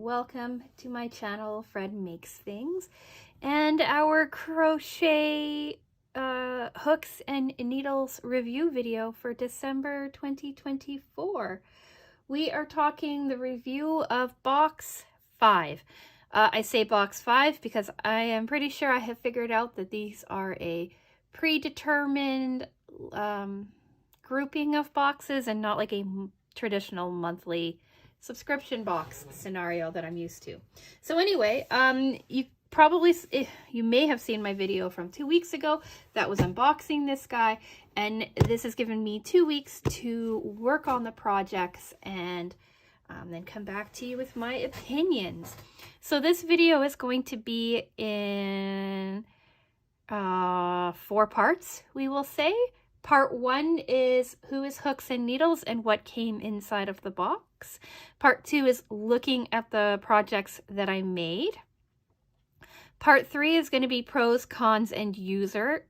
welcome to my channel, Fred Makes Things, and our crochet hooks and needles review video for December 2024. We are talking the review of box 5. I say box 5 because I am pretty sure I have figured out that these are a predetermined grouping of boxes and not like a traditional monthly subscription box scenario that I'm used to. So anyway, you may have seen my video from 2 weeks ago that was unboxing this guy, and this has given me 2 weeks to work on the projects and then come back to you with my opinions. So this video is going to be in 4 parts, we will say. Part 1 is who is hooks and needles and what came inside of the box. Part 2 is looking at the projects that I made. Part 3 is going to be pros, cons, and user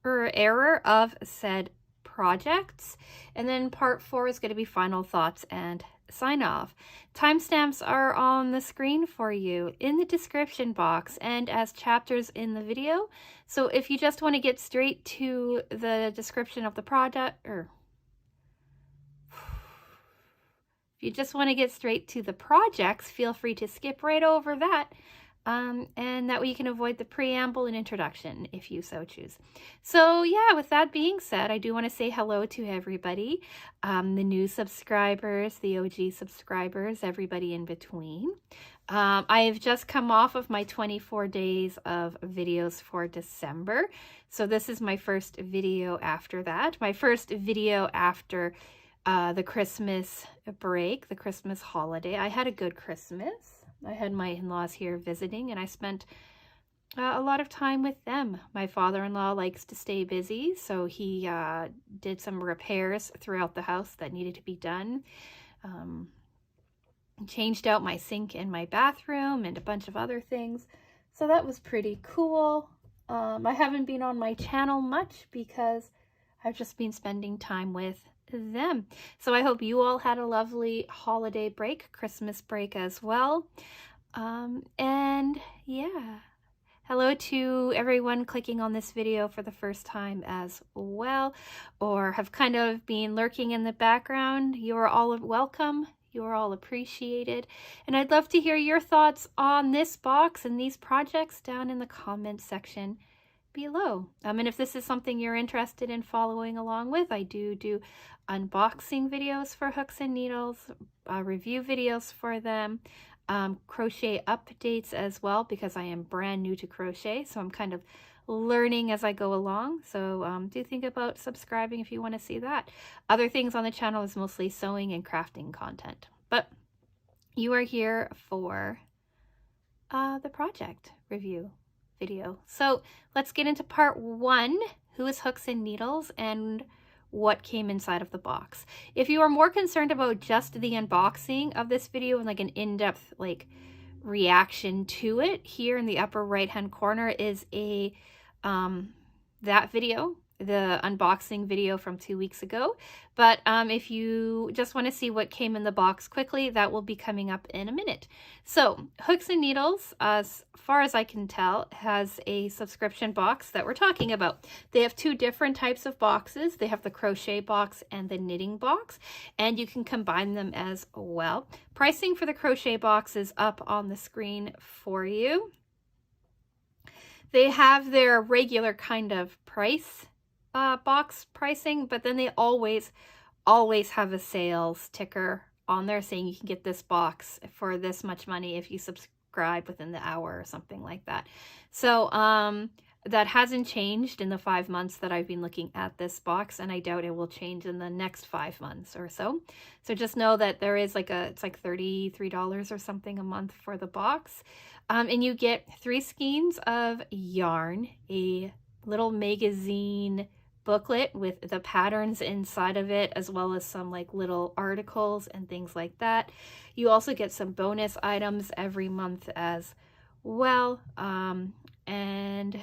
error of said projects. And then part 4 is going to be final thoughts and sign off. Timestamps are on the screen for you in the description box and as chapters in the video. So if you just want to get straight to the description of the product, or if you just want to get straight to the projects, feel free to skip right over that. And that way you can avoid the preamble and introduction if you so choose. So yeah, with that being said, I do want to say hello to everybody, the new subscribers, the OG subscribers, everybody in between. I've just come off of my 24 days of videos for December. So this is my first video after that. My first video after the Christmas break, the Christmas holiday. I had a good Christmas. I had my in-laws here visiting, and I spent a lot of time with them. My father-in-law likes to stay busy, so he did some repairs throughout the house that needed to be done. Changed out my sink in my bathroom and a bunch of other things. So that was pretty cool. I haven't been on my channel much because I've just been spending time with them. So I hope you all had a lovely holiday break, Christmas break as well. And yeah, hello to everyone clicking on this video for the first time as well, or have kind of been lurking in the background. You are all welcome. You are all appreciated. And I'd love to hear your thoughts on this box and these projects down in the comments section below. And if this is something you're interested in following along with, I do unboxing videos for hooks and needles, review videos for them, crochet updates as well, because I am brand new to crochet, so I'm kind of learning as I go along. So do think about subscribing if you want to see that. Other things on the channel is mostly sewing and crafting content, but you are here for the project review video. So let's get into part 1, who is hooks and needles and what came inside of the box. If you are more concerned about just the unboxing of this video and like an in-depth like reaction to it, here in the upper right hand corner is a that video, the unboxing video from 2 weeks ago. But if you just want to see what came in the box quickly, that will be coming up in a minute. So hooks and needles, as far as I can tell, has a subscription box that we're talking about. They have 2 different types of boxes. They have the crochet box and the knitting box, and you can combine them as well. Pricing for the crochet box is up on the screen for you. They have their regular kind of price box pricing, but then they always have a sales ticker on there saying you can get this box for this much money if you subscribe within the hour or something like that. So that hasn't changed in the 5 months that I've been looking at this box, and I doubt it will change in the next 5 months or so. So just know that there is it's like $33 or something a month for the box. And you get 3 skeins of yarn, a little magazine booklet with the patterns inside of it, as well as some like little articles and things like that. You also get some bonus items every month as well. And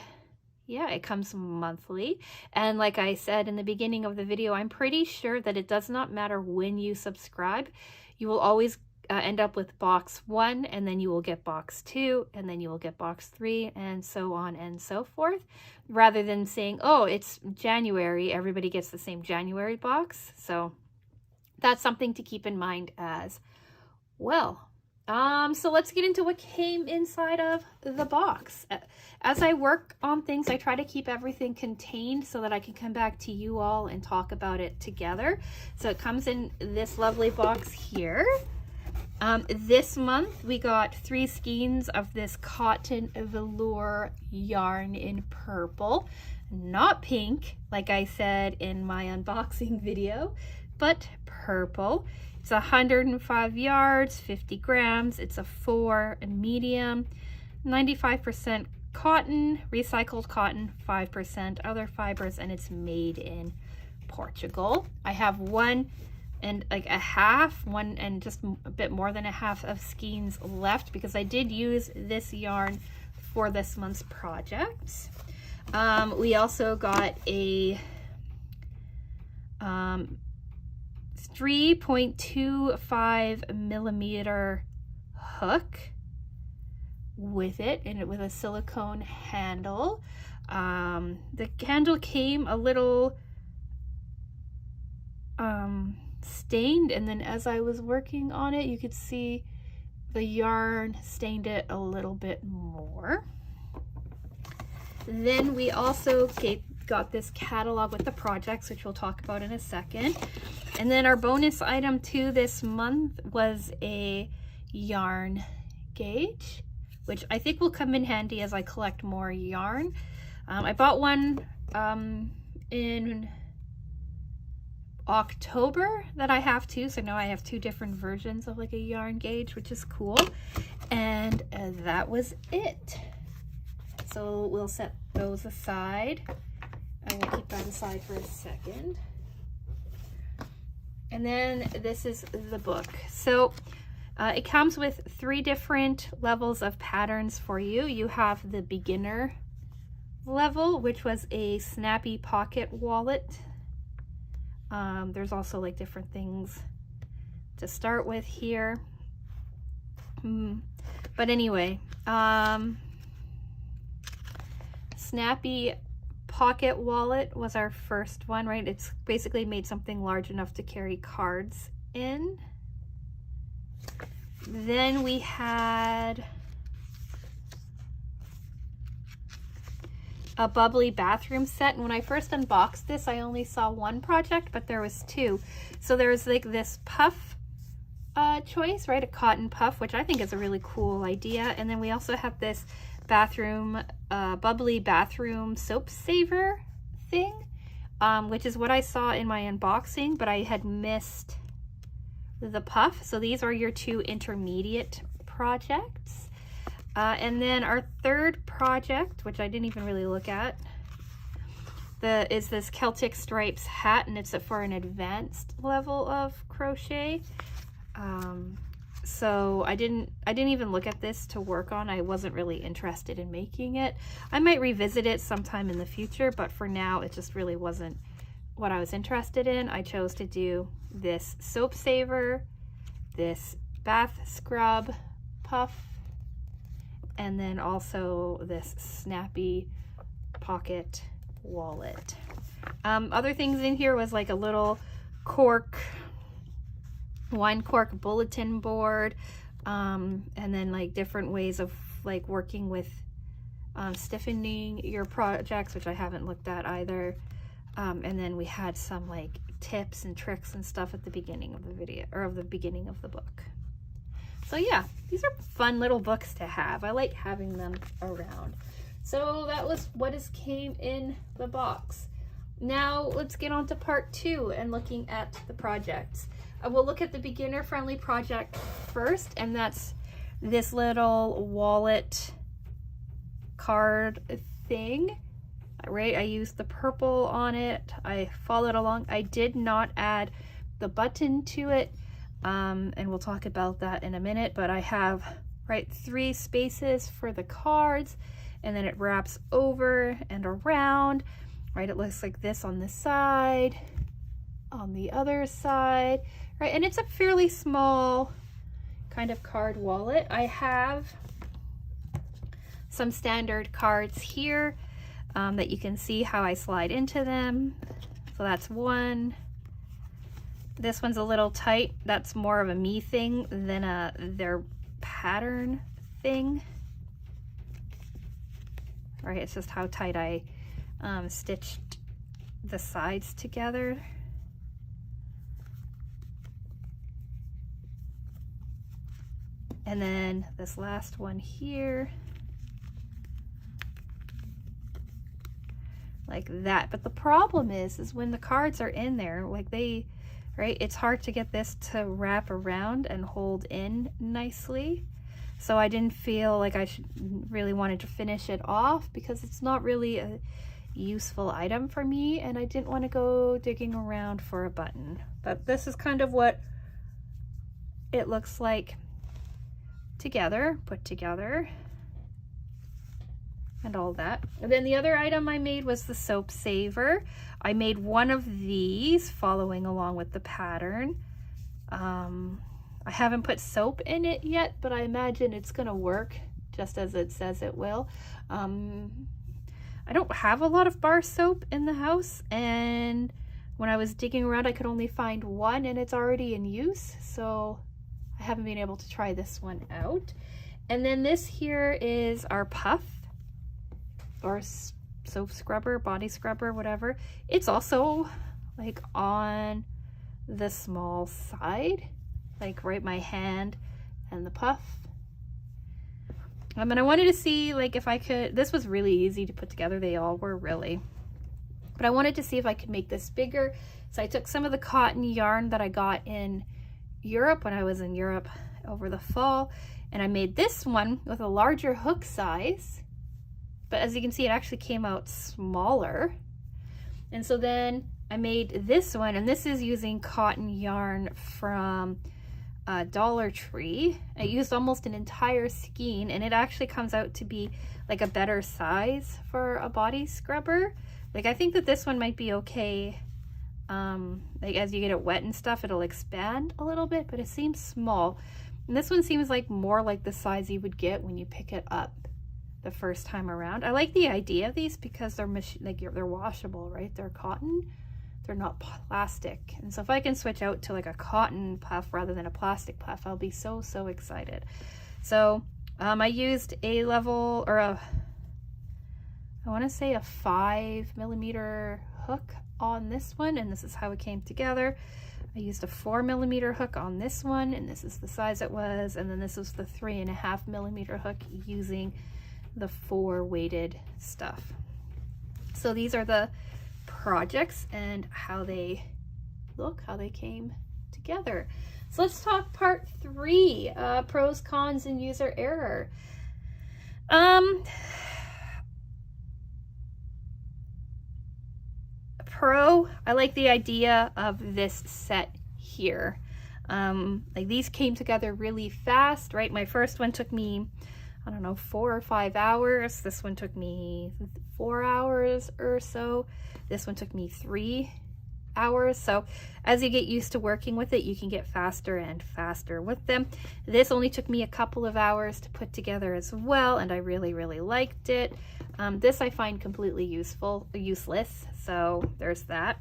yeah, it comes monthly. And like I said in the beginning of the video, I'm pretty sure that it does not matter when you subscribe. You will always end up with box 1, and then you will get box 2, and then you will get box 3, and so on and so forth, rather than saying, oh, it's January, everybody gets the same January box. So that's something to keep in mind as well. So let's get into what came inside of the box. As I work on things, I try to keep everything contained so that I can come back to you all and talk about it together. So it comes in this lovely box here. This month we got 3 skeins of this cotton velour yarn in purple, not pink like I said in my unboxing video, but purple. It's 105 yards, 50 grams. It's a 4 and medium, 95% cotton, recycled cotton, 5% other fibers, and it's made in Portugal. I have 1 and just a bit more than a half of skeins left because I did use this yarn for this month's project. We also got a 3.25 millimeter hook with it, and with a silicone handle. The handle came a little stained, and then as I was working on it, you could see the yarn stained it a little bit more. Then we also got this catalog with the projects, which we'll talk about in a second. And then our bonus item to this month was a yarn gauge, which I think will come in handy as I collect more yarn. I bought one in October that I have two, so now I have 2 different versions of like a yarn gauge, which is cool. And that was it. So we'll set those aside. I will keep that aside for a second. And then this is the book. So it comes with 3 different levels of patterns for you. You have the beginner level, which was a snappy pocket wallet. There's also like different things to start with here. But anyway, snappy pocket wallet was our first one, right? It's basically made something large enough to carry cards in. Then we had a bubbly bathroom set, and when I first unboxed this, I only saw 1 project, but there was 2. So there's like this puff choice, right? A cotton puff, which I think is a really cool idea. And then we also have this bathroom bubbly bathroom soap saver thing, which is what I saw in my unboxing, but I had missed the puff. So these are your 2 intermediate projects. And then our third project, which I didn't even really look at, is this Celtic Stripes hat, and it's for an advanced level of crochet. So I didn't even look at this to work on. I wasn't really interested in making it. I might revisit it sometime in the future, but for now it just really wasn't what I was interested in. I chose to do this soap saver, this bath scrub puff, and then also this snappy pocket wallet. Other things in here was like a little wine cork bulletin board, and then like different ways of like working with stiffening your projects, which I haven't looked at either. And then we had some like tips and tricks and stuff at the beginning of the video, or of the beginning of the book. So yeah, these are fun little books to have. I like having them around. So that was what came in the box. Now let's get on to part 2 and looking at the projects. We'll look at the beginner friendly project first, and that's this little wallet card thing, right? I used the purple on it. I followed along. I did not add the button to it, and we'll talk about that in a minute, but I have 3 spaces for the cards, and then it wraps over and around, right? It looks like this on this side, on the other side, right? And it's a fairly small kind of card wallet. I have some standard cards here that you can see how I slide into them. So that's one. This one's a little tight. That's more of a me thing than their pattern thing. Right, it's just how tight I stitched the sides together. And then this last one here, like that. But the problem is when the cards are in there, like right, it's hard to get this to wrap around and hold in nicely. So I didn't feel like I really wanted to finish it off because it's not really a useful item for me, and I didn't want to go digging around for a button. But this is kind of what it looks like together, put together, and all that. And then the other item I made was the soap saver. I made one of these following along with the pattern. I haven't put soap in it yet, but I imagine it's gonna work just as it says it will. I don't have a lot of bar soap in the house, and when I was digging around I could only find one, and it's already in use, so I haven't been able to try this one out. And then this here is our puff, or soap scrubber, body scrubber, whatever. It's also like on the small side, like right my hand and the puff. And I wanted to see like if I could, this was really easy to put together, they all were really, but I wanted to see if I could make this bigger. So I took some of the cotton yarn that I got in Europe when I was in Europe over the fall, and I made this one with a larger hook size, but as you can see it actually came out smaller. And so then I made this one, and this is using cotton yarn from Dollar Tree. I used almost an entire skein, and it actually comes out to be like a better size for a body scrubber. Like I think that this one might be okay. Like as you get it wet and stuff, it'll expand a little bit, but it seems small. And this one seems like more like the size you would get when you pick it up the first time around. I like the idea of these because they're they're washable, right? They're cotton, they're not plastic. And so if I can switch out to like a cotton puff rather than a plastic puff, I'll be so excited. So I used a level, or I want to say a 5mm hook on this one, and this is how it came together. I used a 4mm hook on this one, and this is the size it was, and then this was the 3.5mm hook using the 4 weighted stuff. So these are the projects and how they look, how they came together. So let's talk part 3, pros, cons, and user error. Pro, I like the idea of this set here. Like these came together really fast, right? My first one took me, I don't know, 4 or 5 hours. This one took me 4 hours or so. This one took me 3 hours. So as you get used to working with it, you can get faster and faster with them. This only took me a couple of hours to put together as well, and I really liked it. This I find completely useless, so there's that.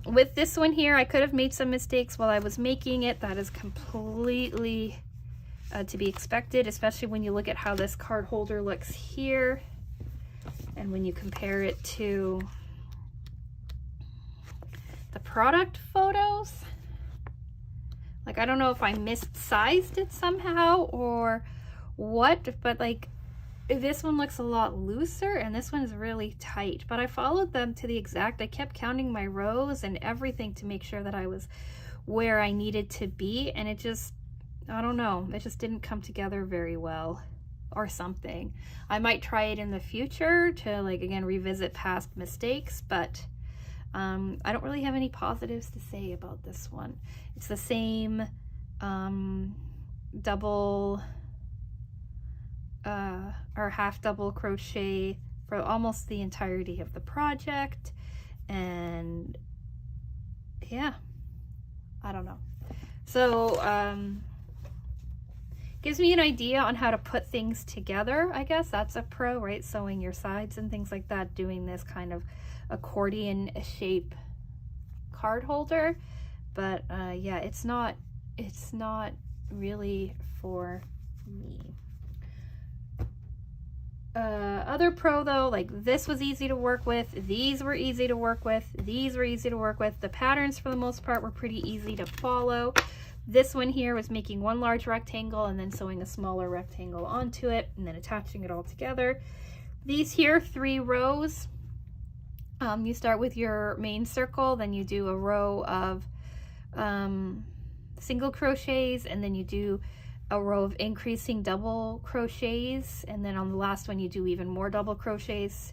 With this one here, I could have made some mistakes while I was making it. That is completely to be expected, especially when you look at how this card holder looks here and when you compare it to the product photos. Like, I don't know if I missized it somehow or what, but like this one looks a lot looser and this one is really tight, but I followed them to the exact, I kept counting my rows and everything to make sure that I was where I needed to be, and it just, I don't know, it just didn't come together very well or something. I might try it in the future to, like, again, revisit past mistakes, but I don't really have any positives to say about this one. It's the same double or half double crochet for almost the entirety of the project, and yeah, I don't know. So gives me an idea on how to put things together. I guess that's a pro, right? Sewing your sides and things like that, doing this kind of accordion shape card holder. But yeah, it's not really for me. Other pro though, like this was easy to work with, these were easy to work with, these were easy to work with. The patterns for the most part were pretty easy to follow. This one here was making one large rectangle and then sewing a smaller rectangle onto it and then attaching it all together. These here, 3 rows. You start with your main circle, then you do a row of single crochets, and then you do a row of increasing double crochets, and then on the last one you do even more double crochets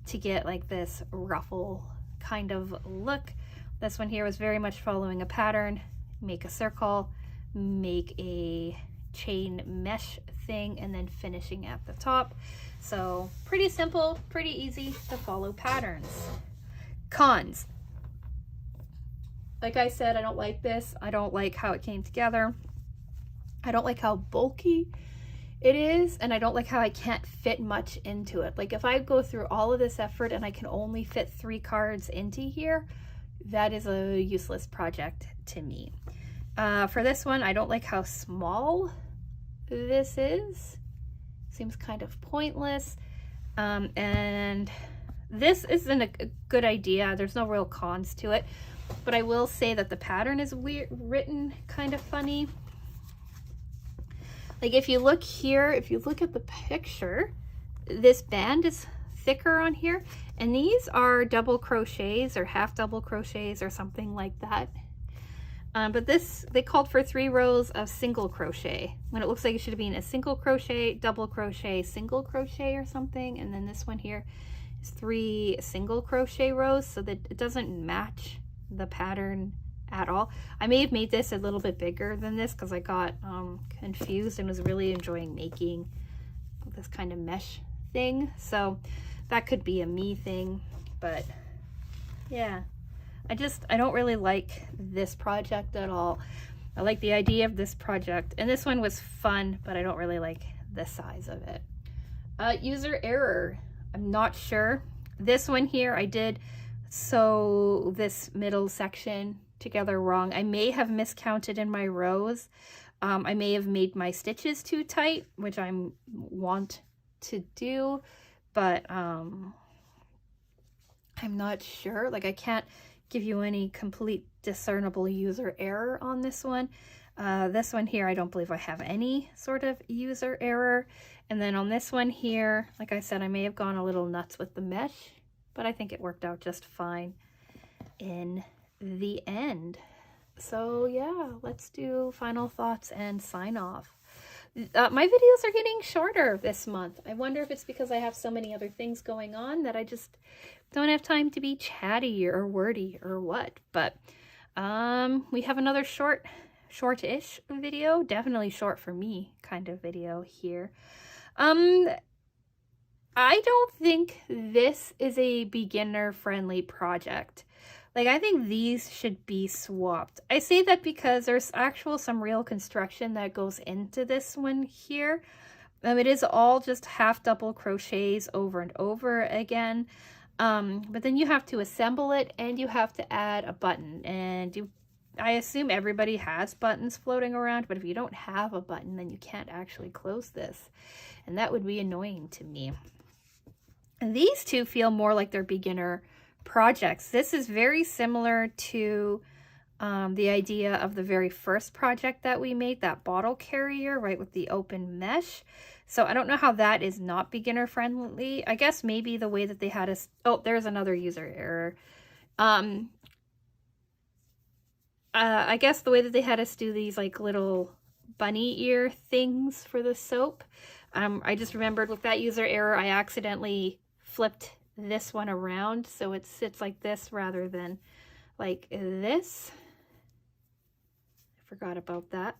to get like this ruffle kind of look. This one here was very much following a pattern. Make a circle, make a chain mesh thing, and then finishing at the top. So pretty simple, pretty easy to follow patterns. Cons. Like I said, I don't like this. I don't like how it came together. I don't like how bulky it is, and I don't like how I can't fit much into it. Like if I go through all of this effort and I can only fit 3 cards into here, that is a useless project to me. For this one, I don't like how small this is. Seems kind of pointless. And this isn't a good idea. There's no real cons to it, but I will say that the pattern is weird, written kind of funny. Like if you look here, if you look at the picture, this band is thicker on here, and these are double crochets or half double crochets or something like that. But this, they called for 3 rows of single crochet when it looks like it should have been a single crochet, double crochet, single crochet or something. And then this one here is 3 single crochet rows, so that it doesn't match the pattern at all. I may have made this a little bit bigger than this because I got confused and was really enjoying making this kind of mesh thing. So that could be a me thing, but yeah. I don't really like this project at all. I like the idea of this project, and this one was fun, but I don't really like the size of it. User error. I'm not sure. This one here, I did sew this middle section together wrong. I may have miscounted in my rows. I may have made my stitches too tight, which I want to do, but I'm not sure. Like I can't give you any complete discernible user error on this one. This one here, I don't believe I have any sort of user error. And then on this one here, like I said, I may have gone a little nuts with the mesh, but I think it worked out just fine in the end. So yeah, let's do final thoughts and sign off. My videos are getting shorter this month. I wonder if it's because I have so many other things going on that I just don't have time to be chatty or wordy or what. But we have another short-ish video, definitely short for me kind of video here. I don't think this is a beginner-friendly project. Like, I think these should be swapped. I say that because there's some real construction that goes into this one here. It is all just half double crochets over and over again. But then you have to assemble it and you have to add a button. And I assume everybody has buttons floating around, but if you don't have a button, then you can't actually close this. And that would be annoying to me. And these two feel more like they're beginner projects. This is very similar to the idea of the very first project that we made, that bottle carrier, right, with the open mesh. So I don't know how that is not beginner friendly. I guess maybe the way that they had us, oh, there's another user error. I guess the way that they had us do these like little bunny ear things for the soap. I just remembered with that user error, I accidentally flipped this one around so it sits like this rather than like this. I forgot about that.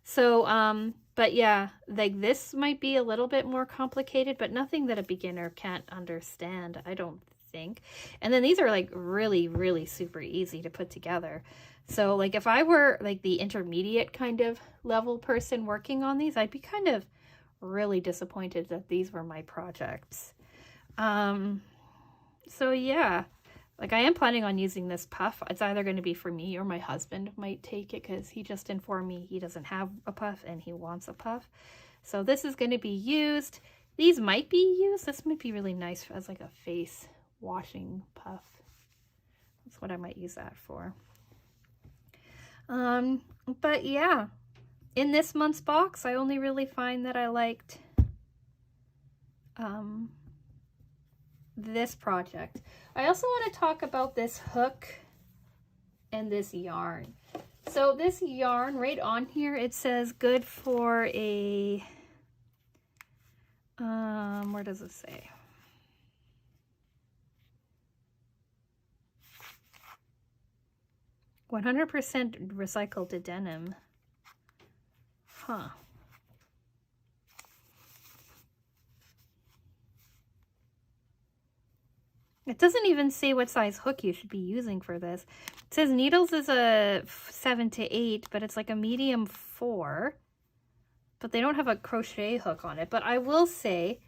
So but yeah, like this might be a little bit more complicated, but nothing that a beginner can't understand, I don't think. And then these are like really, really super easy to put together. So like if I were like the intermediate kind of level person working on these, I'd be kind of really disappointed that these were my projects. So yeah, like I am planning on using this puff. It's either going to be for me or my husband might take it, because he just informed me he doesn't have a puff and he wants a puff. So this is going to be used. These might be used. This might be really nice as like a face washing puff. That's what I might use that for. But yeah, in this month's box, I only really find that I liked this project. I also want to talk about this hook and this yarn. So this yarn right on here, it says good for a, where does it say? "100% recycled denim." Huh. It doesn't even say what size hook you should be using for this. It says needles is a 7 to 8, but it's like a medium 4. But they don't have a crochet hook on it. But I will say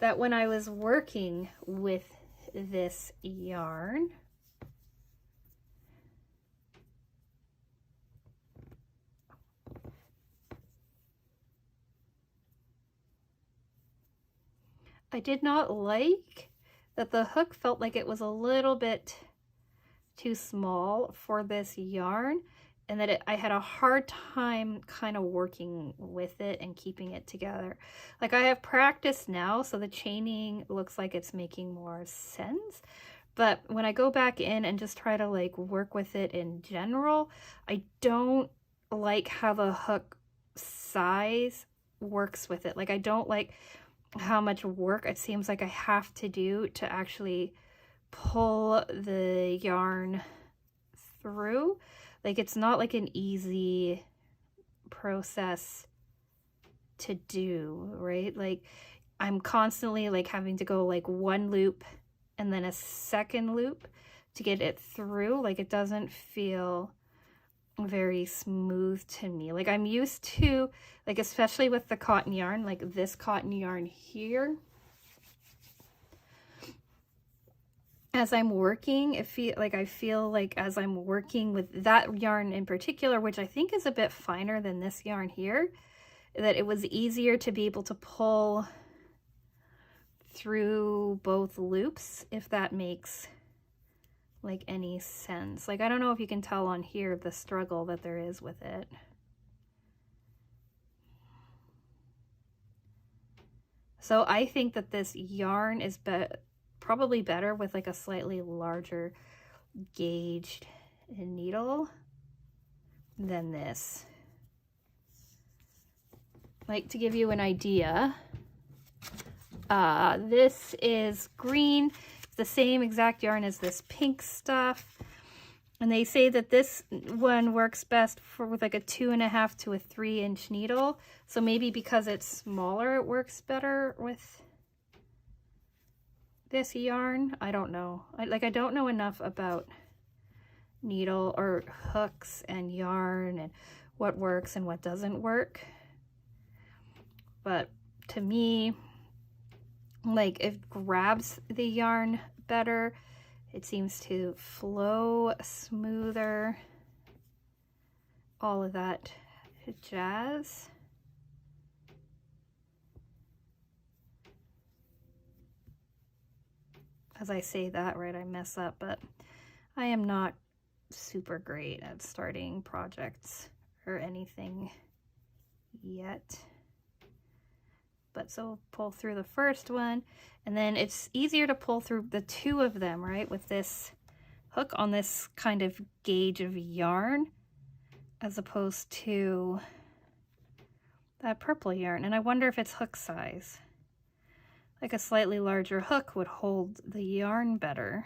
that when I was working with this yarn, I did not like that the hook felt like it was a little bit too small for this yarn, and that I had a hard time kind of working with it and keeping it together. Like I have practice now, so the chaining looks like it's making more sense. But when I go back in and just try to like work with it in general, I don't like how the hook size works with it. Like I don't like how much work it seems like I have to do to actually pull the yarn through. Like it's not like an easy process to do, right? Like I'm constantly like having to go like one loop and then a second loop to get it through. Like it doesn't feel very smooth to me. Like I'm used to, like especially with the cotton yarn, like this cotton yarn here, as I'm working, I feel like as I'm working with that yarn in particular, which I think is a bit finer than this yarn here, that it was easier to be able to pull through both loops, if that makes like any sense. Like I don't know if you can tell on here the struggle that there is with it. So I think that this yarn is probably better with like a slightly larger gauged needle than this. Like to give you an idea, this is green. It's the same exact yarn as this pink stuff. And they say that this one works best with like a 2.5 to a 3-inch needle. So maybe because it's smaller, it works better with this yarn. I don't know. I don't know enough about needle or hooks and yarn and what works and what doesn't work. But to me, like it grabs the yarn better. It seems to flow smoother, all of that jazz. As I say that, right, I mess up, but I am not super great at starting projects or anything yet. But so pull through the first one, and then it's easier to pull through the two of them, right, with this hook on this kind of gauge of yarn as opposed to that purple yarn. And I wonder if it's hook size. Like a slightly larger hook would hold the yarn better.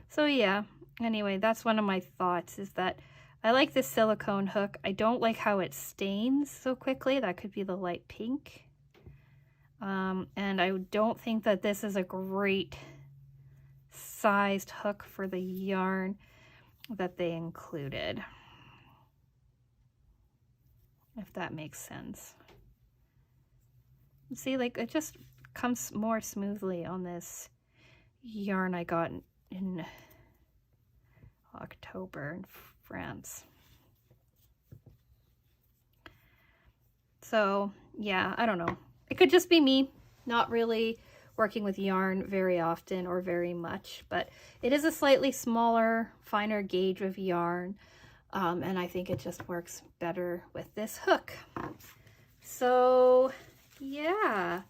So yeah, anyway, that's one of my thoughts, is that I like this silicone hook. I don't like how it stains so quickly. That could be the light pink. And I don't think that this is a great sized hook for the yarn that they included, if that makes sense. See, like, it just comes more smoothly on this yarn I got in October in France. So yeah, I don't know. It could just be me not really working with yarn very often or very much, but it is a slightly smaller, finer gauge of yarn, and I think it just works better with this hook. So yeah,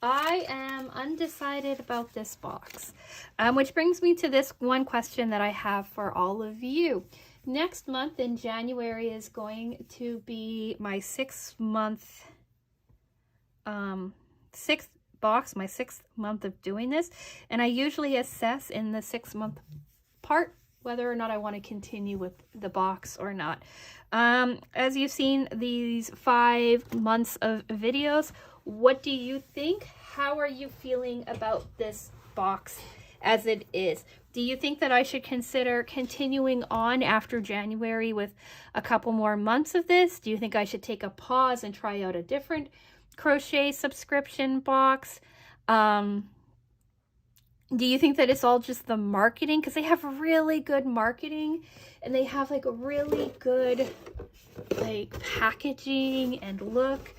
I am undecided about this box, which brings me to this one question that I have for all of you. Next month in January is going to be my 6th month, sixth box, my 6th month of doing this, and I usually assess in the 6-month part whether or not I want to continue with the box or not. As you've seen these 5 months of videos, what do you think? How are you feeling about this box as it is? Do you think that I should consider continuing on after January with a couple more months of this? Do you think I should take a pause and try out a different crochet subscription box? Do you think that it's all just the marketing? Because they have really good marketing, and they have like a really good like packaging and look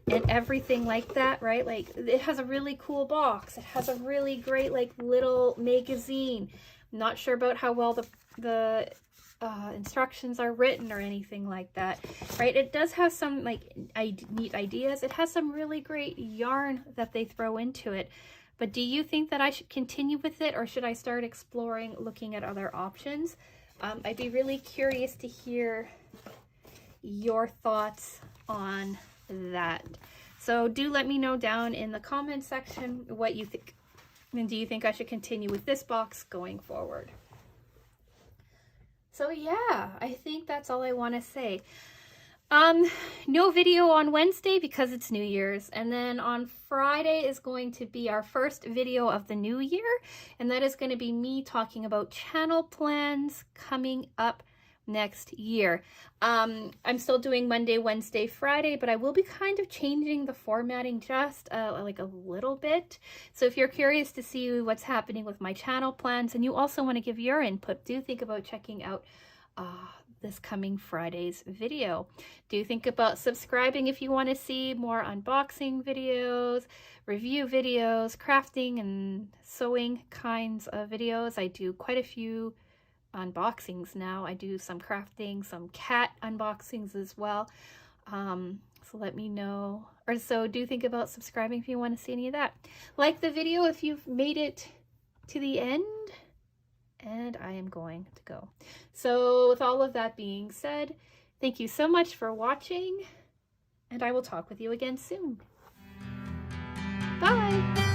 and everything like that, right? Like, it has a really cool box. It has a really great like little magazine. I'm not sure about how well the instructions are written or anything like that, right? It does have some like neat ideas. It has some really great yarn that they throw into it. But do you think that I should continue with it, or should I start exploring looking at other options? I'd be really curious to hear your thoughts on that. So do let me know down in the comment section what you think. And do you think I should continue with this box going forward? So yeah, I think that's all I want to say. No video on Wednesday because it's New Year's, and then on Friday is going to be our first video of the new year, and that is going to be me talking about channel plans coming up next year. I'm still doing Monday, Wednesday, Friday, but I will be kind of changing the formatting just like a little bit. So if you're curious to see what's happening with my channel plans and you also want to give your input, do think about checking out this coming Friday's video. Do think about subscribing if you want to see more unboxing videos, review videos, crafting and sewing kinds of videos. I do quite a few unboxings now. I do some crafting, some cat unboxings as well. So let me know, or so do think about subscribing if you want to see any of that. Like the video if you've made it to the end, and I am going to go. So with all of that being said, thank you so much for watching, and I will talk with you again soon. Bye!